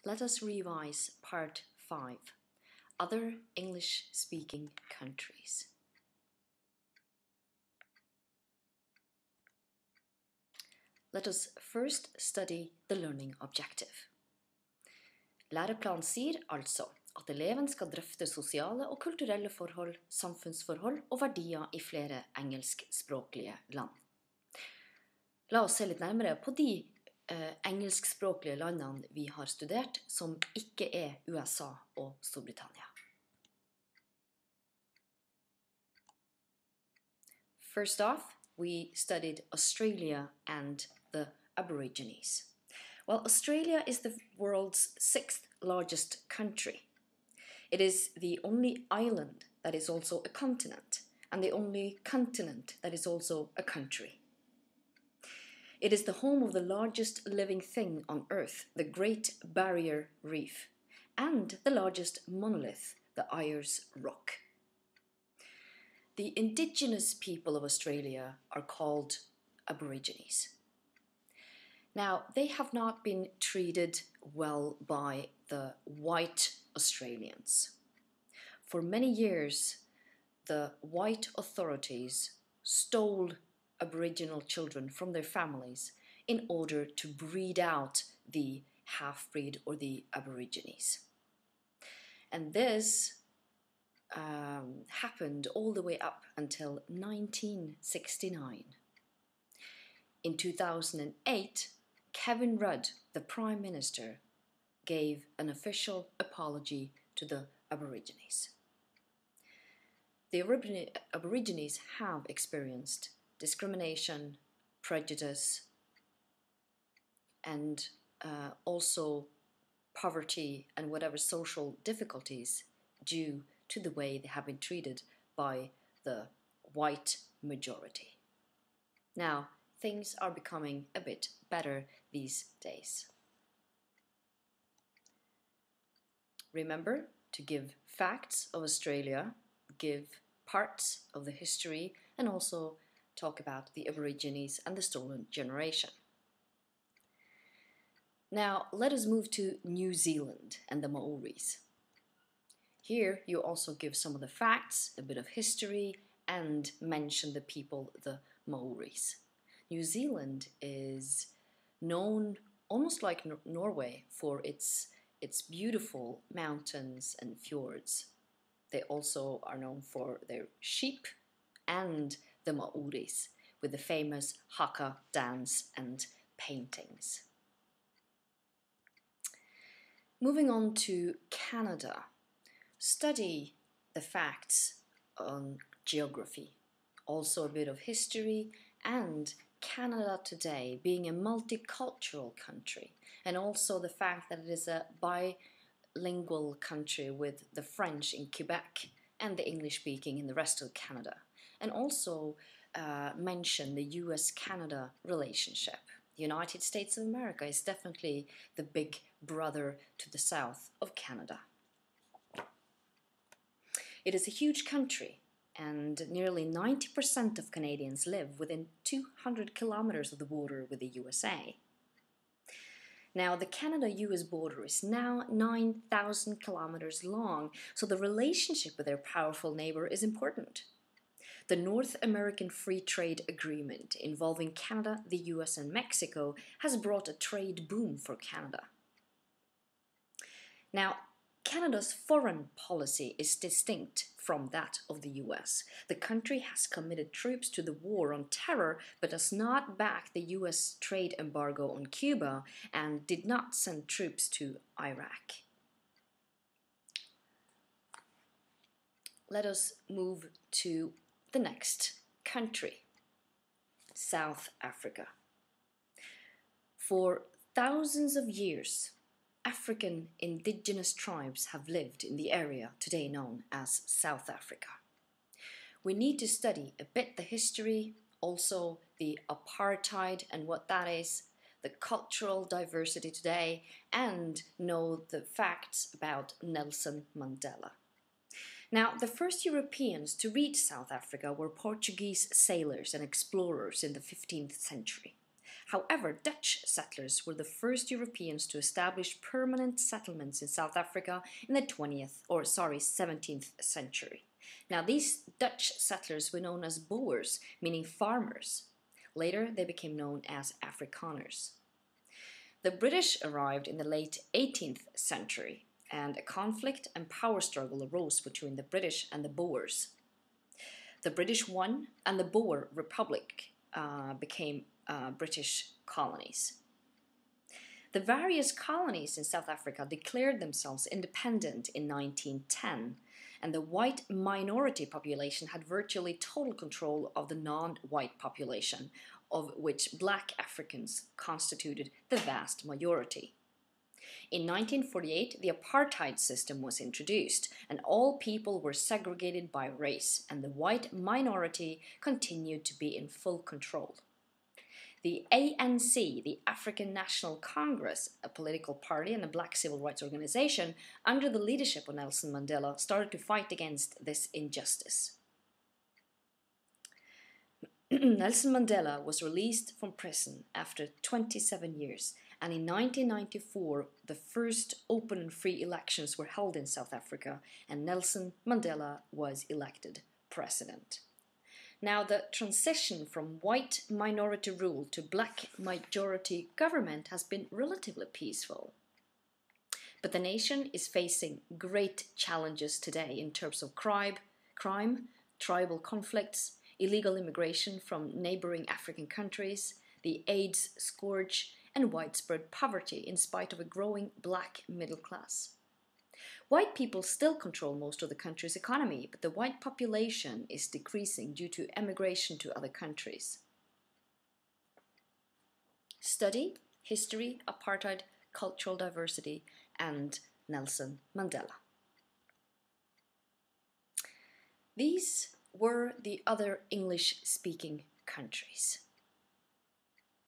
Let us revise Part 5, Other English-Speaking Countries. Let us first study the learning objective. Læreplanen sier altså at eleven skal drøfte sosiale og kulturelle forhold, samfunnsforhold og verdier i flere engelskspråklige land. La oss se litt nærmere på de engelskspråklige landene vi har studert, som ikke er USA og Storbritannia. First off, we studied Australia and the Aborigines. Well, Australia is the world's 6th largest country. It is the only island that is also a continent, and the only continent that is also a country. It is the home of the largest living thing on Earth, the Great Barrier Reef, and the largest monolith, the Ayers Rock. The indigenous people of Australia are called Aborigines. Now, they have not been treated well by the white Australians. For many years, the white authorities stole Aboriginal children from their families in order to breed out the half-breed or the Aborigines. And this happened all the way up until 1969. In 2008, Kevin Rudd, the Prime Minister, gave an official apology to the Aborigines. The Aborigines have experienced discrimination, prejudice, and also poverty and whatever social difficulties due to the way they have been treated by the white majority. Now, things are becoming a bit better these days. Remember to give facts of Australia, give parts of the history, and also talk about the Aborigines and the stolen generation. Now, let us move to New Zealand and the Maoris. Here, you also give some of the facts, a bit of history, and mention the people, the Maoris. New Zealand is known, almost like Norway, for its beautiful mountains and fjords. They also are known for their sheep and the Maoris, with the famous haka dance and paintings. Moving on to Canada. Study the facts on geography, also a bit of history, and Canada today being a multicultural country, and also the fact that it is a bilingual country with the French in Quebec and the English speaking in the rest of Canada, and also mention the US-Canada relationship. The United States of America is definitely the big brother to the south of Canada. It is a huge country, and nearly 90% of Canadians live within 200 kilometers of the border with the USA. Now, the Canada-US border is now 9,000 kilometers long, so the relationship with their powerful neighbor is important. The North American Free Trade Agreement involving Canada, the US, and Mexico has brought a trade boom for Canada. Now, Canada's foreign policy is distinct from that of the US. The country has committed troops to the war on terror, but does not back the US trade embargo on Cuba and did not send troops to Iraq. Let us move to the next country, South Africa. For thousands of years, African indigenous tribes have lived in the area today known as South Africa. We need to study a bit the history, also the apartheid and what that is, the cultural diversity today, and know the facts about Nelson Mandela. Now, the first Europeans to reach South Africa were Portuguese sailors and explorers in the 15th century. However, Dutch settlers were the first Europeans to establish permanent settlements in South Africa in the 17th century. Now, these Dutch settlers were known as Boers, meaning farmers. Later, they became known as Afrikaners. The British arrived in the late 18th century, and a conflict and power struggle arose between the British and the Boers. The British won, and the Boer Republic became British colonies. The various colonies in South Africa declared themselves independent in 1910, and the white minority population had virtually total control of the non-white population, of which black Africans constituted the vast majority. In 1948, the apartheid system was introduced, and all people were segregated by race, and the white minority continued to be in full control. The ANC, the African National Congress, a political party and a black civil rights organization, under the leadership of Nelson Mandela, started to fight against this injustice. Nelson Mandela was released from prison after 27 years, and in 1994 the first open and free elections were held in South Africa, and Nelson Mandela was elected president. Now, the transition from white minority rule to black majority government has been relatively peaceful. But the nation is facing great challenges today in terms of crime, tribal conflicts, illegal immigration from neighboring African countries, the AIDS scourge, and widespread poverty in spite of a growing black middle class. White people still control most of the country's economy, but the white population is decreasing due to emigration to other countries. Study, history, apartheid, cultural diversity, and Nelson Mandela. These were the other English-speaking countries.